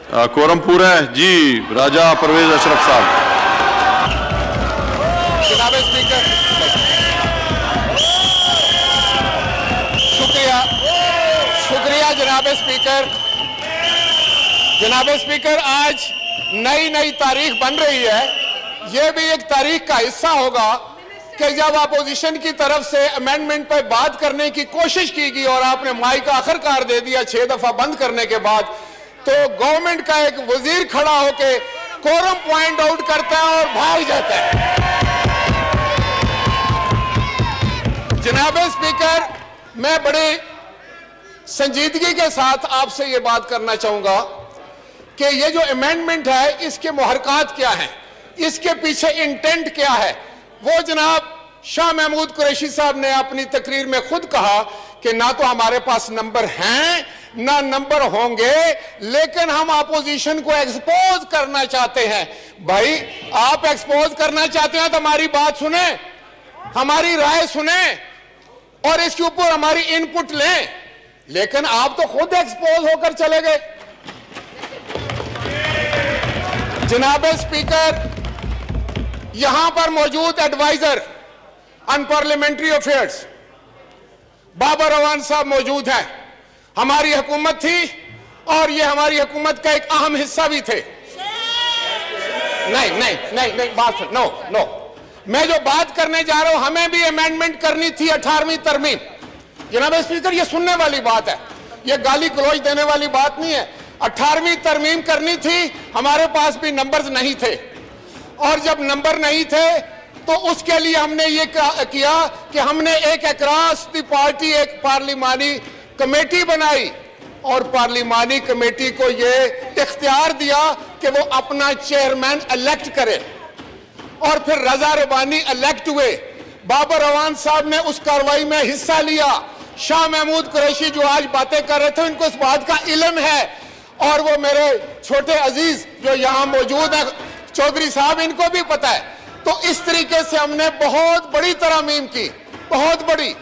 Quorum पूरा है जी। राजा परवेज अशरफ साहब। जनाब स्पीकर, शुक्रिया शुक्रिया जनाब स्पीकर। जनाब स्पीकर, आज नई नई तारीख बन रही है। यह भी एक तारीख का हिस्सा होगा कि जब अपोजिशन की तरफ से अमेंडमेंट पर बात करने की कोशिश की गई और आपने माइक आखिरकार दे दिया 6 दफा बंद करने के बाद, तो गवर्नमेंट का एक वजीर खड़ा होकर कोरम पॉइंट आउट करता है और भाग जाता है। जनाब स्पीकर, मैं बड़े संजीदगी के साथ आपसे यह बात करना चाहूंगा कि यह जो अमेंडमेंट है इसके मुहरकात क्या हैं, इसके पीछे इंटेंट क्या है। वो जनाब शाह महमूद कुरैशी साहब ने अपनी तकरीर में खुद कहा कि ना तो हमारे पास नंबर हैं ना नंबर होंगे, लेकिन हम अपोजिशन को एक्सपोज करना चाहते हैं। भाई, आप एक्सपोज करना चाहते हैं तो हमारी बात सुने, हमारी राय सुने और इसके ऊपर हमारी इनपुट लें, लेकिन आप तो खुद एक्सपोज होकर चले गए। जनाब स्पीकर, यहां पर मौजूद adviser on parliamentary affairs Babar Awan साहब मौजूद हैं। हमारी हुकूमत थी और ये हमारी हुकूमत का एक अहम हिस्सा भी थे। नहीं नहीं नहीं नहीं, बात नो नो, मैं जो बात करने जा रहा हूं, हमें भी अमेंडमेंट करनी थी 18वीं तरमीम। जनाब स्पीकर, ये सुनने वाली बात है, ये गाली गलौज देने वाली बात नहीं है। 18वीं तरमीम करनी थी, हमारे पास भी नंबर्स नहीं थे, और जब नंबर नहीं थे तो उसके लिए हमने ये किया कि हमने एक अक्रॉस द पार्टी एक पार्लिमानी कमेटी बनाई और पार्लिमानी कमेटी को ये इख्तियार दिया कि वो अपना चेयरमैन इलेक्ट करे, और फिर रजा रबानी इलेक्ट हुए। बाबर अवान साहब ने उस कार्रवाई में हिस्सा लिया। शाह महमूद कुरैशी जो आज बातें कर रहे थे, उनको इस बात का इल्म है, और वो मेरे छोटे अजीज जो यहाँ मौजूद है चौधरी साहब, इनको भी पता है। तो इस तरीके से हमने बहुत बड़ी तरामीम की, बहुत बड़ी,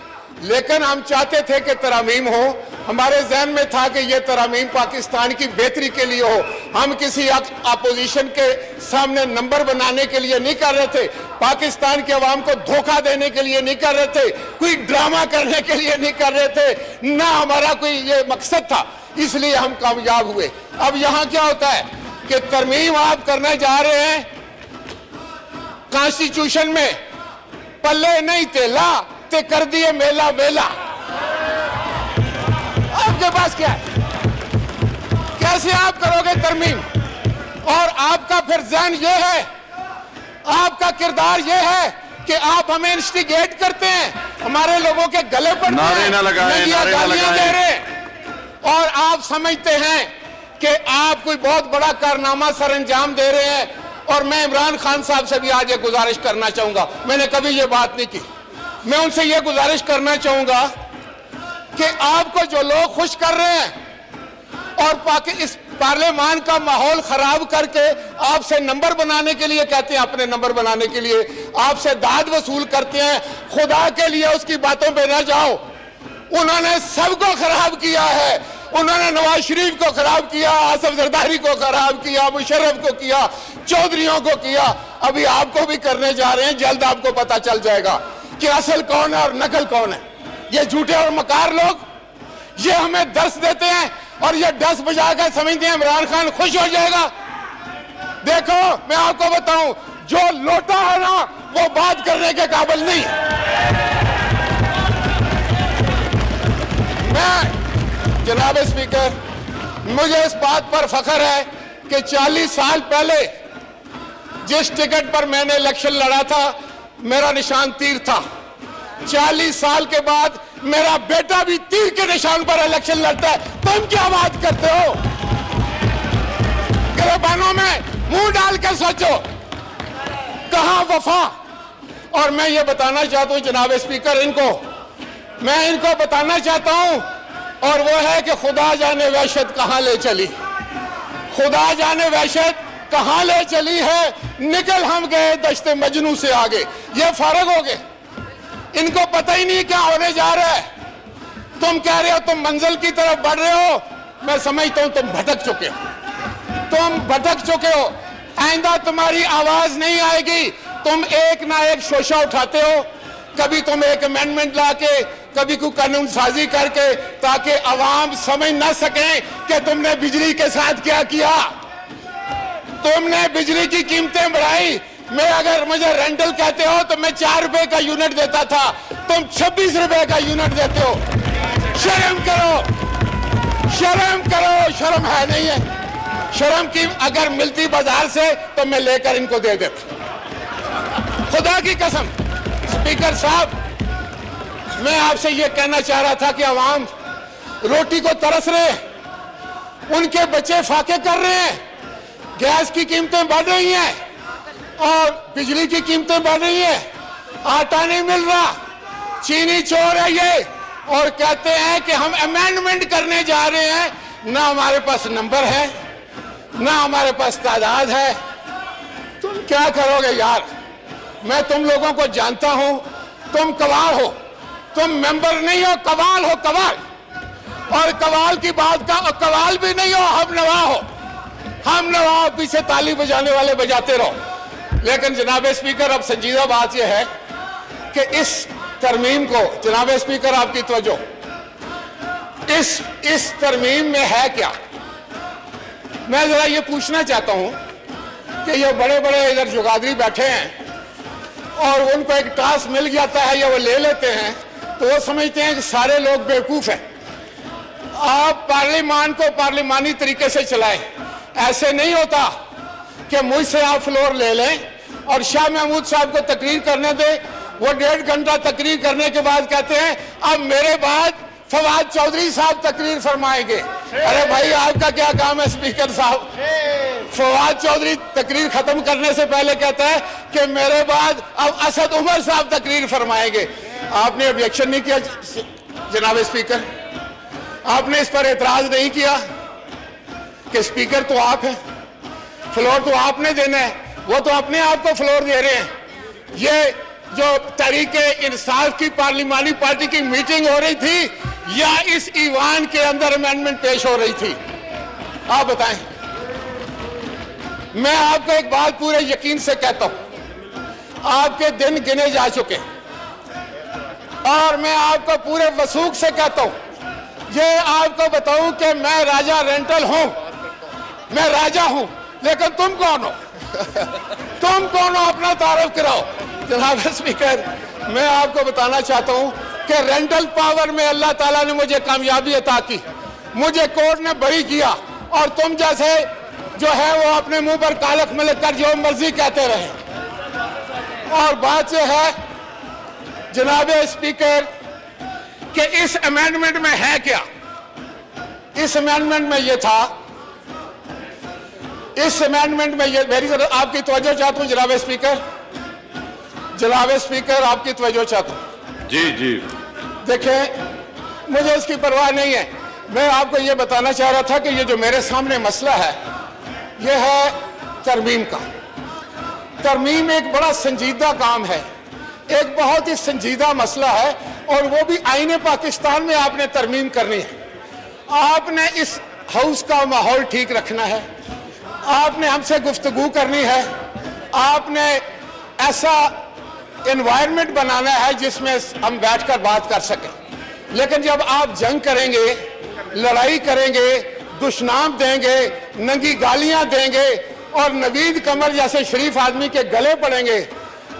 लेकिन हम चाहते थे कि तरामीम हो। हमारे जहन में था कि यह तरामीम पाकिस्तान की बेहतरी के लिए हो। हम किसी अपोजिशन के सामने नंबर बनाने के लिए नहीं कर रहे थे, पाकिस्तान के अवाम को धोखा देने के लिए नहीं कर रहे थे, कोई ड्रामा करने के लिए नहीं कर रहे थे, ना हमारा कोई ये मकसद था, इसलिए हम कामयाब हुए। अब यहां क्या होता है कि तरमीम आप करने जा रहे हैं कॉन्स्टिट्यूशन में, पल्ले नहीं तेला ते कर दिए मेला मेला। आपके पास क्या है? कैसे आप करोगे तरमीम? और आपका फिर ज़हन ये है, आपका किरदार ये है कि आप हमें इंस्टिगेट करते हैं, हमारे लोगों के गले पर नारे ना लगाएं, गालियां दे रहे, और आप समझते हैं कि आप कोई बहुत बड़ा कारनामा सरअंजाम दे रहे हैं। और मैं इमरान खान साहब से भी आज ये गुजारिश करना चाहूंगा, मैंने कभी ये बात नहीं की, मैं उनसे ये गुजारिश करना चाहूंगा कि आपको जो लोग खुश कर रहे हैं और इस पार्लियामान का माहौल खराब करके आपसे नंबर बनाने के लिए कहते हैं, अपने नंबर बनाने के लिए आपसे दाद वसूल करते हैं, खुदा के लिए उसकी बातों पे ना जाओ। उन्होंने सबको खराब किया है, उन्होंने नवाज शरीफ को खराब किया, आसिफ जरदारी को खराब किया, मुशर्रफ को किया, चौधरियों को किया, अभी आपको भी करने जा रहे हैं। जल्द आपको पता चल जाएगा कि असल कौन है और नकल कौन है। ये झूठे और मकार लोग ये हमें दर्श देते हैं और ये 10 बजा कर समझते हैं इमरान खान खुश हो जाएगा। देखो, मैं आपको बताऊं, जो लोटा है ना वो बात करने के काबिल नहीं। मैं जनाब स्पीकर, मुझे इस बात पर फख्र है कि 40 साल पहले जिस टिकट पर मैंने इलेक्शन लड़ा था, मेरा निशान तीर था। 40 साल के बाद मेरा बेटा भी तीर के निशान पर इलेक्शन लड़ता है। तुम क्या बात करते हो? गिरबानों में मुंह डाल के सोचो, कहां वफा। और मैं ये बताना चाहता हूं जनाब स्पीकर, मैं इनको बताना चाहता हूं, और वो है कि खुदा जाने वहशत कहां ले चली, खुदा जाने वहशत कहां ले चली है। निकल हम गए दश्ते मजनू से आगे, ये फारग हो गए, इनको पता ही नहीं क्या होने जा रहा है। तुम कह रहे हो तुम मंजिल की तरफ बढ़ रहे हो, मैं समझता हूं तुम भटक चुके हो। तुम भटक चुके हो, आइंदा तुम्हारी आवाज नहीं आएगी। तुम एक ना एक शोशा उठाते हो, कभी तुम एक अमेंडमेंट लाके, कभी कोई कानून साजी करके, ताकि अवाम समझ ना सके कि तुमने बिजली के साथ क्या किया। तुमने बिजली की कीमतें बढ़ाई। मैं अगर मुझे रेंटल कहते हो तो मैं 4 रुपए का यूनिट देता था, तुम 26 रुपए का यूनिट देते हो। शर्म करो, शर्म करो, शर्म है नहीं है? शर्म की अगर मिलती बाजार से तो मैं लेकर इनको दे देता, खुदा की कसम। स्पीकर साहब, मैं आपसे यह कहना चाह रहा था कि अवाम रोटी को तरस रहे, उनके बच्चे फाके कर रहे हैं, गैस की कीमतें बढ़ रही हैं और बिजली की कीमतें बढ़ रही हैं, आटा नहीं मिल रहा, चीनी चोर है ये, और कहते हैं कि हम अमेंडमेंट करने जा रहे हैं। ना हमारे पास नंबर है, ना हमारे पास तादाद है। तुम क्या करोगे यार? मैं तुम लोगों को जानता हूं, तुम कवाल हो, तुम मेंबर नहीं हो, कवाल हो, कवाल। और कवाल की बात का कवाल भी नहीं हो, हम नवा हो, हम नवा। पीछे ताली बजाने वाले बजाते रहो। लेकिन जनाब स्पीकर, अब संजीदा बात यह है कि इस तरमीम को, जनाब स्पीकर आपकी तवज्जो, इस तरमीम में है क्या? मैं जरा ये पूछना चाहता हूं कि ये बड़े बड़े इधर जुगादरी बैठे हैं और उनको एक टास्क मिल जाता है या वो ले लेते हैं तो वो समझते हैं कि सारे लोग बेवकूफ हैं। आप पार्लियामान को पार्लिमानी तरीके से चलाएं। ऐसे नहीं होता कि मुझसे आप फ्लोर ले लें और शाह महमूद साहब को तकरीर करने दें, वो 1.5 घंटा तकरीर करने के बाद कहते हैं अब मेरे बाद फवाद चौधरी साहब तकरीर फरमाएंगे। अरे भाई, आपका क्या काम है स्पीकर साहब? फवाद चौधरी तकरीर खत्म करने से पहले कहता है कि मेरे बाद अब असद उमर साहब तकरीर फरमाएंगे। आपने ऑब्जेक्शन नहीं किया जनाब स्पीकर? आपने इस पर एतराज नहीं किया कि स्पीकर तो आप हैं, फ्लोर तो आपने देना है, वो तो अपने आप को फ्लोर दे रहे हैं। ये जो तहरीके इंसाफ की पार्लिमानी पार्टी की मीटिंग हो रही थी या इस ईवान के अंदर अमेंडमेंट पेश हो रही थी? आप बताएं। मैं आपको एक बात पूरे यकीन से कहता हूं, आपके दिन गिने जा चुके और मैं आपको पूरे वसूख से कहता हूं, ये आपको बताऊं कि मैं राजा रेंटल हूं, मैं राजा हूं, लेकिन तुम कौन हो? तुम कौन हो? अपना तारुफ कराओ। जनाब स्पीकर, मैं आपको बताना चाहता हूं कि रेंटल पावर में अल्लाह ताला ने मुझे कामयाबी अता की, मुझे कोर्ट ने बरी किया और तुम जैसे जो है वो अपने मुंह पर कालख मलिक कर जो मर्जी कहते रहे। और बात यह है जनाब स्पीकर कि इस अमेंडमेंट में है क्या? इस अमेंडमेंट में यह था, इस अमेंडमेंट में ये, मेरी आपकी तवज्जो चाहता हूं जनाब स्पीकर, जनाब स्पीकर आपकी तवज्जो चाहता हूं। जी जी, देखें, मुझे इसकी परवाह नहीं है। मैं आपको ये बताना चाह रहा था कि ये जो मेरे सामने मसला है ये है तरमीम का। तरमीम एक बड़ा संजीदा काम है, एक बहुत ही संजीदा मसला है और वो भी आईने पाकिस्तान में आपने तरमीम करनी है। आपने इस हाउस का माहौल ठीक रखना है, आपने हमसे गुफ्तगू करनी है, आपने ऐसा एनवायरनमेंट बनाना है जिसमें हम बैठकर बात कर सकें। लेकिन जब आप जंग करेंगे, लड़ाई करेंगे, दुश्मनाम देंगे, नंगी गालियां देंगे और नवीद कमर जैसे शरीफ आदमी के गले पड़ेंगे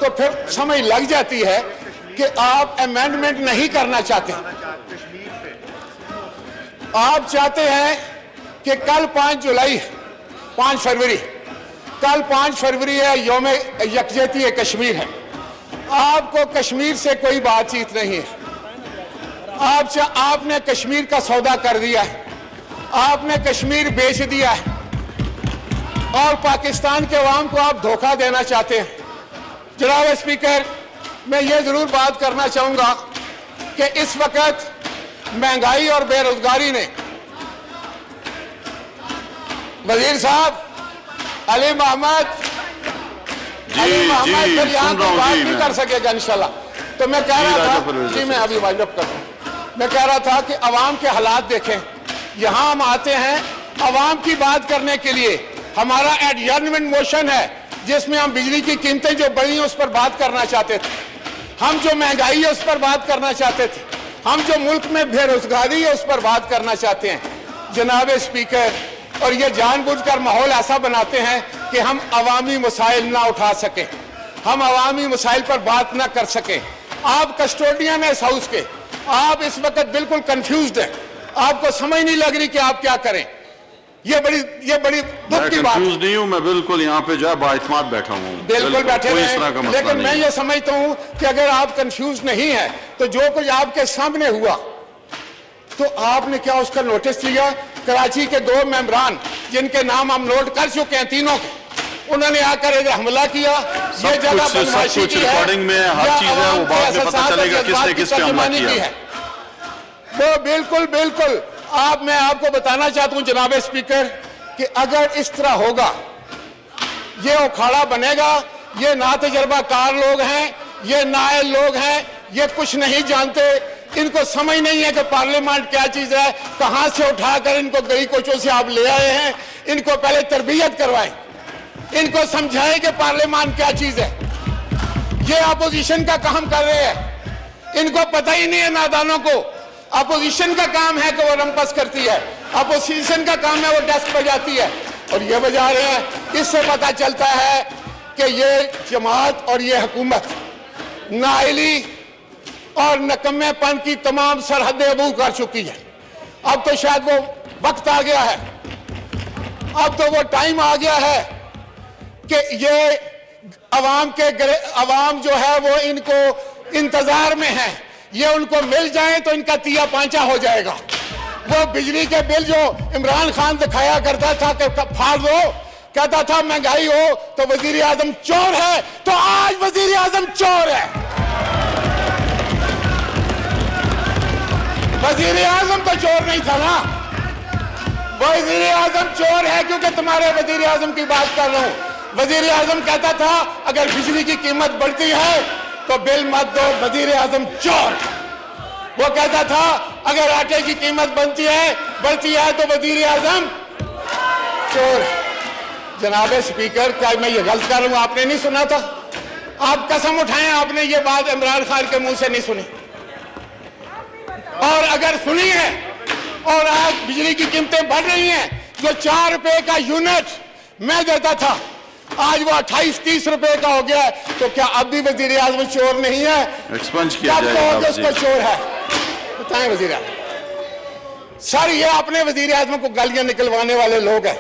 तो फिर समझ लग जाती है कि आप अमेंडमेंट नहीं करना चाहते। आप चाहते हैं कि कल 5 फरवरी, कल 5 फरवरी है, यौम यकजहती कश्मीर है। आपको कश्मीर से कोई बातचीत नहीं है। आपने कश्मीर का सौदा कर दिया है, आपने कश्मीर बेच दिया है और पाकिस्तान के अवाम को आप धोखा देना चाहते हैं। जनाब स्पीकर, मैं ये जरूर बात करना चाहूंगा कि इस वक्त महंगाई और बेरोजगारी ने, वजीर साहब अली मोहम्मद फिर यहाँ कोई बात नहीं कर सकेगा इंशाल्लाह। तो मैं कह रहा था जी, मैं अभी वाइंड अप करता हूँ। मैं कह रहा था कि अवाम के हालात देखें। यहाँ हम आते हैं अवाम की बात करने के लिए, हमारा एडजर्नमेंट मोशन है जिसमें हम बिजली की कीमतें जो बढ़ी हैं उस पर बात करना चाहते थे, हम जो महंगाई है उस पर बात करना चाहते थे, हम जो मुल्क में बेरोजगारी है उस पर बात करना चाहते हैं। जनाब स्पीकर, और ये जानबूझकर माहौल ऐसा बनाते हैं कि हम अवामी मसाइल ना उठा सकें, हम अवामी मसाइल पर बात ना कर सकें। आप कस्टोडियन है इस हाउस के, आप इस वक्त बिल्कुल कंफ्यूज्ड हैं, आपको समझ नहीं लग रही कि आप क्या करें। ये बड़ी दुख की बात। कंफ्यूज नहीं हूं मैं, बिल्कुल यहाँ पे जो है बाइतमाद बैठा हूँ, बिल्कुल बैठे कोई हुए इस तरह का हैं, मसला लेकिन नहीं मैं है। ये समझता हूँ कि अगर आप कंफ्यूज नहीं है तो जो कुछ आपके सामने हुआ तो आपने क्या उसका नोटिस लिया? कराची के 2 मेंबरान जिनके नाम हम नोट कर चुके हैं, तीनों के, उन्होंने आकर इधर हमला किया। ये जगह बदमाशी की है, रिकॉर्डिंग में हर चीज है, वो बाद में पता चलेगा किसने किस पे हमला किया। वो बिल्कुल मैं आपको बताना चाहता हूं जनाब स्पीकर कि अगर इस तरह होगा ये उखाड़ा बनेगा। ये ना तजर्बाकार लोग हैं, ये नाअहल लोग हैं, ये कुछ नहीं जानते, इनको समझ नहीं है कि पार्लियामेंट क्या चीज है, कहां से उठाकर इनको गली कोचों से आप ले आए हैं। इनको पहले तरबियत करवाएं, इनको समझाएं कि पार्लियामेंट क्या चीज है। ये अपोजिशन का काम कर रहे हैं, इनको पता ही नहीं है नादानों को। अपोजिशन का काम है कि वो रंपस करती है, अपोजिशन का काम है वो डेस्क बजाती है, और ये बजा रहे हैं। इससे पता चलता है कि ये जमात और ये हुकूमत नाअहली और नकम्मेपन की तमाम सरहदें अबू कर चुकी है। अब तो शायद वो वक्त आ गया है, अब तो वो टाइम आ गया है कि ये अवाम जो है वो इनको इंतजार में है, ये उनको मिल जाए तो इनका तिया पांचा हो जाएगा। वो बिजली के बिल जो इमरान खान दिखाया करता था कि फाड़ दो, कहता था महंगाई हो तो वजीर आजम चोर है, तो आज वजीर आजम चोर है। वजीर आजम तो चोर नहीं था ना, वजीर आजम चोर है क्योंकि तुम्हारे वजीर आजम की बात कर रहा हूं। वजीर आजम कहता था अगर बिजली की कीमत बढ़ती है तो बिल मत दो, वजीर आजम चोर। वो कहता था अगर आटे की कीमत बढ़ती है तो वजीर आजम चोर। जनाब स्पीकर, क्या मैं ये गलत कर रहा हूं? आपने नहीं सुना था? आप कसम उठाएं आपने ये बात इमरान खान के मुंह से नहीं सुनी, और अगर सुनी है और आज बिजली की कीमतें बढ़ रही हैं, जो 4 रुपए का यूनिट मैं देता था आज वो 28-30 रुपए का हो गया है, तो क्या अब भी वजीर आजम चोर नहीं है? एक्सपंज किया कब जाएगा उसको चोर है? बताएं वजीर आजम। सर ये अपने वजीर आजम को गालियां निकलवाने वाले लोग हैं,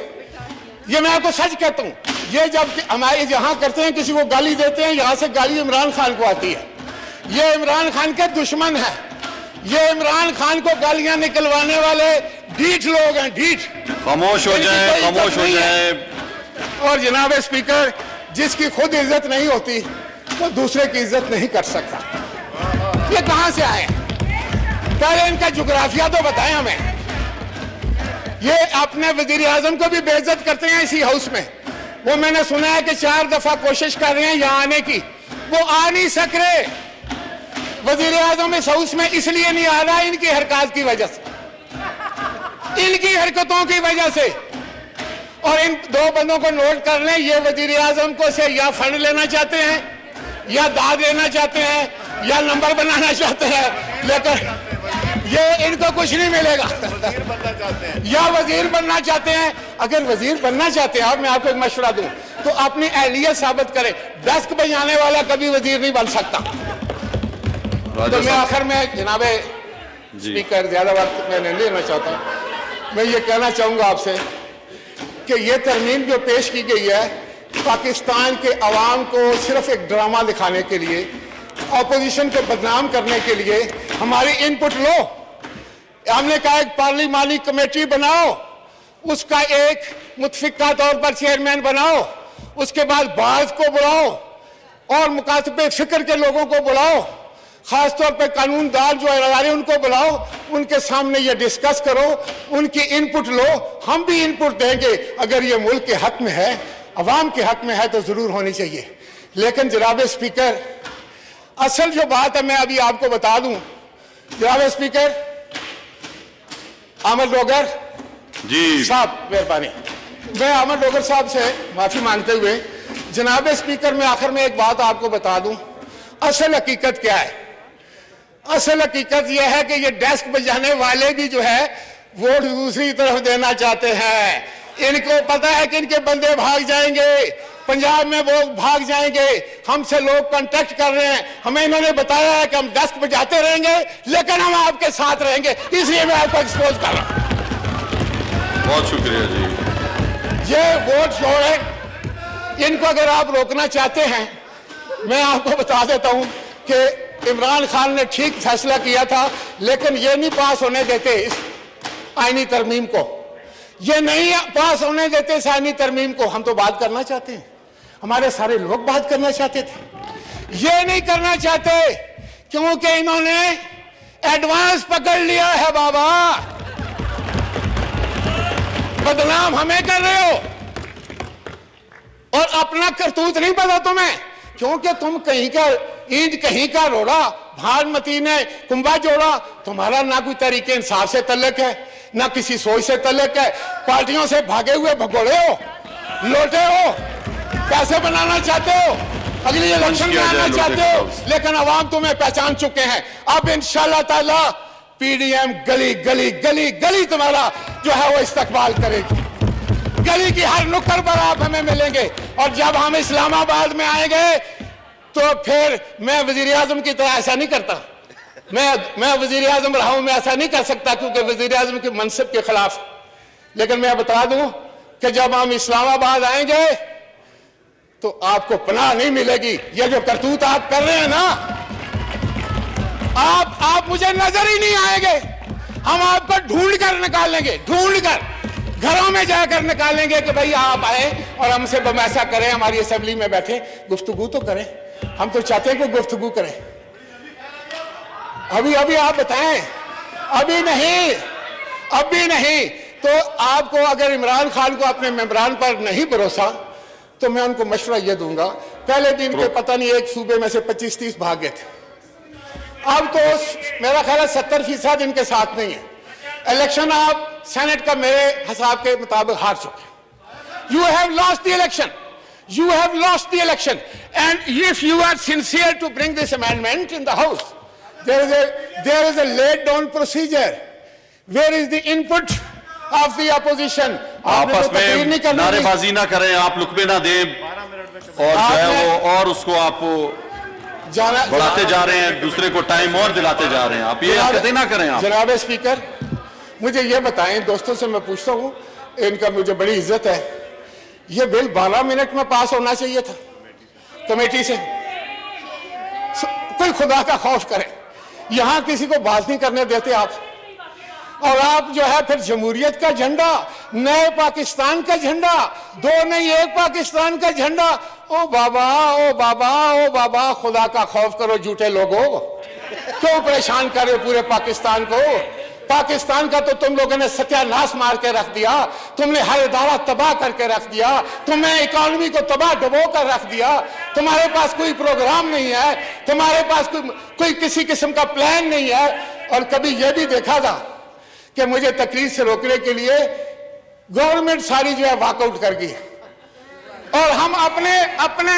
ये मैं आपको सच कहता हूं। ये जब हमारे यहां करते हैं, किसी को गाली देते हैं, यहां से गाली इमरान खान को आती है। ये इमरान खान के दुश्मन है, ये इमरान खान को गालियां निकलवाने वाले ढीठ लोग हैं, ढीठ। खामोश हो जाए, खामोश हो जाए। और जनाब स्पीकर, जिसकी खुद इज्जत नहीं होती वो दूसरे की इज्जत नहीं कर सकता। ये कहां से आए? पहले इनका जुग्राफिया तो बताएं हमें। ये अपने वजीर आजम को भी बेइज्जत करते हैं इसी हाउस में। वो मैंने सुना है कि 4 दफा कोशिश कर रहे हैं यहां आने की, वो आ नहीं सक रहे। वजीर आजम इस हाउस में इसलिए नहीं आ रहा इनकी हरकत की वजह से, इनकी हरकतों की वजह से। और इन 2 बंदों को नोट कर लें, ये वजीर आजम को से या फंड लेना चाहते हैं, या दाद लेना चाहते हैं, या नंबर बनाना चाहते हैं, लेकिन ये इनको कुछ नहीं मिलेगा। या वजीर बनना चाहते हैं। अगर वजीर बनना चाहते हैं, अब मैं आपको एक मशवरा दूं, तो अपनी अहलियत साबित करें। डेस्क बजाने वाला कभी वजीर नहीं बन सकता। तो मैं आखिर में जनाब स्पीकर, ज्यादा वक्त मैं नहीं लेना चाहता, मैं ये कहना चाहूंगा आपसे कि ये तरमीम जो पेश की गई है पाकिस्तान के अवाम को सिर्फ एक ड्रामा दिखाने के लिए, अपोजिशन को बदनाम करने के लिए। हमारी इनपुट लो, हमने कहा एक पार्लिमानी कमेटी बनाओ, उसका एक मुतफिका तौर पर चेयरमैन बनाओ, उसके बाद बाज को बुलाओ और मुकातबे फिक्र के लोगों को बुलाओ, खासतौर पर कानूनदार जो अदारे उनको बुलाओ, उनके सामने ये डिस्कस करो, उनकी इनपुट लो, हम भी इनपुट देंगे। अगर ये मुल्क के हक में है, अवाम के हक में है तो जरूर होनी चाहिए। लेकिन जनाब स्पीकर, असल जो बात है मैं अभी आपको बता दूं। जनाब स्पीकर, अहमद डोगर जी साहब, मेहरबानी, मैं अहमद डोगर साहब से माफी मांगते हुए जनाब स्पीकर में आखिर में एक बात आपको बता दूं, असल हकीकत क्या है। असल हकीकत यह है कि ये डेस्क बजाने वाले भी जो है वोट दूसरी तरफ देना चाहते हैं। इनको पता है कि इनके बंदे भाग जाएंगे, पंजाब में वो भाग जाएंगे, हमसे लोग कांटेक्ट कर रहे हैं, हमें इन्होंने बताया है कि हम डेस्क बजाते रहेंगे लेकिन हम आपके साथ रहेंगे, इसलिए मैं आपको एक्सपोज कर रहा हूं। बहुत शुक्रिया जी। ये वोट शोर है, इनको अगर आप रोकना चाहते हैं, मैं आपको बता देता हूं कि इमरान खान ने ठीक फैसला किया था, लेकिन ये नहीं पास होने देते इस आईनी तरमीम को, ये नहीं पास होने देते इस आईनी तरमीम को। हम तो बात करना चाहते हैं, हमारे सारे लोग बात करना चाहते थे, ये नहीं करना चाहते क्योंकि इन्होंने एडवांस पकड़ लिया है। बाबा बदनाम हमें कर रहे हो और अपना करतूत नहीं पता तुम्हें, क्योंकि तुम कहीं का ईंट कहीं का रोड़ा, भानुमती ने कुंभा जोड़ा। तुम्हारा ना कोई तरीके इंसाफ से तल्लक है, ना किसी सोच से तल्लक है, पार्टियों से भागे हुए भगोड़े हो, लोटे हो, पैसे बनाना चाहते हो, अगली इलेक्शन में आना चाहते हो, लेकिन अवाम तुम्हें पहचान चुके हैं। अब इंशाल्लाह ताला पीडीएम गली गली गली गली तुम्हारा जो है वो इस्तकबाल करेगी, गली की हर नुक्कड़ पर आप हमें मिलेंगे। और जब हम इस्लामाबाद में आएंगे तो फिर मैं वजीर आजम की तरह ऐसा नहीं करता, मैं वजीर आजम रहा हूं, मैं ऐसा नहीं कर सकता क्योंकि वजीर आजम के मनसब के खिलाफ। लेकिन मैं बता दूं कि जब हम इस्लामाबाद आएंगे तो आपको पनाह नहीं मिलेगी। ये जो करतूत आप कर रहे हैं ना, आप मुझे नजर ही नहीं आएंगे, हम आपको ढूंढ कर निकालेंगे, ढूंढ कर घरों में जाकर निकालेंगे कि भाई आप आए और हमसे ऐसा करें, हमारी असेंबली में बैठे गुफ्तगू तो करें। हम तो चाहते हैं कि गुफ्तगू करें। अभी आप बताएं, अभी नहीं। तो आपको अगर इमरान खान को अपने मेंबरान पर नहीं भरोसा तो मैं उनको मशवरा यह दूंगा, पहले दिन के पता नहीं एक सूबे में से 25-30 भाग गए थे, अब तो मेरा ख्याल है 70% इनके साथ नहीं है। इलेक्शन आप सेनेट का मेरे हिसाब के मुताबिक हार चुके। You have lost the election. You have lost the election. And if you are sincere to bring this amendment in the House, there is a laid down procedure. Where is the input of the opposition? आपस में नारेबाजी ना करें, आप लुकमे ना दें और जो है वो और उसको आप बढ़ाते जा रहे हैं, दूसरे को टाइम और दिलाते जा रहे हैं। आप ये हरकतें ना करें। आप जनाब स्पीकर, मुझे ये बताएं, दोस्तों से मैं पूछता हूं, इनका मुझे बड़ी इज्जत है, ये बिल 12 मिनट में पास होना चाहिए था कमेटी से। कोई खुदा का खौफ करे, यहां किसी को बात नहीं करने देते आप। और आप जो है फिर जमहूरियत का झंडा, नए पाकिस्तान का झंडा, दो नहीं एक पाकिस्तान का झंडा। ओ बाबा, ओ बाबा, ओ बाबा, खुदा का खौफ करो झूठे लोगों, क्यों परेशान कर रहे हो पूरे पाकिस्तान को? पाकिस्तान का तो तुम लोगों ने सत्यानाश मार के रख दिया, तुमने हर इदारा तबाह करके रख दिया, तुमने इकोनॉमी को तबाह डुबो कर रख दिया। तुम्हारे पास कोई प्रोग्राम नहीं है, तुम्हारे पास कोई किसी किस्म का प्लान नहीं है। और कभी यह भी देखा था कि मुझे तकरीर से रोकने के लिए गवर्नमेंट सारी जो है वॉकआउट कर गई और हम अपने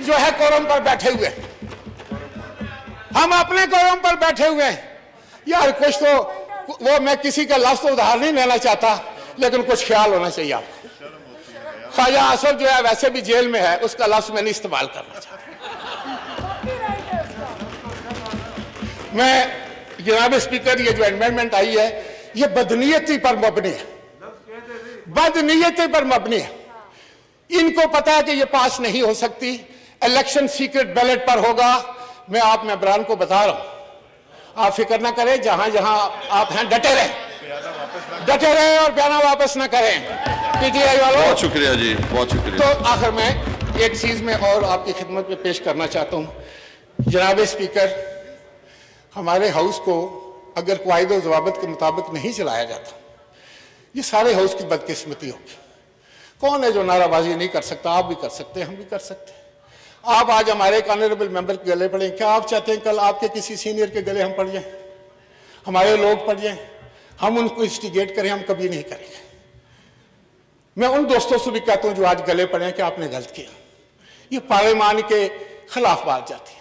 जो है कोरम पर बैठे हुए, हम अपने कोरम पर बैठे हुए हैं। यार कुछ तो वो, मैं किसी का लफ्ज तो उधार नहीं लेना चाहता, लेकिन कुछ ख्याल होना चाहिए आपको। ख्वाजा आसफ जो है वैसे भी जेल में है, उसका लफ्ज मैं नहीं इस्तेमाल करना चाहता। मैं जनाब स्पीकर, ये जो अमेंडमेंट आई है ये बदनीयती पर मबनी है, बदनीयती पर मबनी है। इनको पता है कि ये पास नहीं हो सकती, इलेक्शन सीक्रेट बैलेट पर होगा। मैं आप मेंबरान को बता रहा हूं, आप फिक्र ना करें, जहां जहां आप हैं डटे रहे और बयाना वापस ना करें पीटीआई वालों। बहुत शुक्रिया जी, बहुत शुक्रिया। तो आखिर में एक चीज में और आपकी खिदमत में पेश करना चाहता हूं। जनाब स्पीकर, हमारे हाउस को अगर कायदे और ज़वाबित के मुताबिक नहीं चलाया जाता, ये सारे हाउस की बदकिस्मती होगी। कौन है जो नाराबाजी नहीं कर सकता? आप भी कर सकते हैं, हम भी कर सकते हैं। आप आज हमारे एक ऑनरेबल मेंबर के गले पड़े, क्या आप चाहते हैं कल आपके किसी सीनियर के गले हम पड़ जाएं, हमारे लोग पड़ जाएं, हम उनको इंस्टिगेट करें? हम कभी नहीं करेंगे। मैं उन दोस्तों से भी कहता हूं जो आज गले पड़े हैं कि आपने गलत किया, ये पार्लियामान के खिलाफ बात जाती है।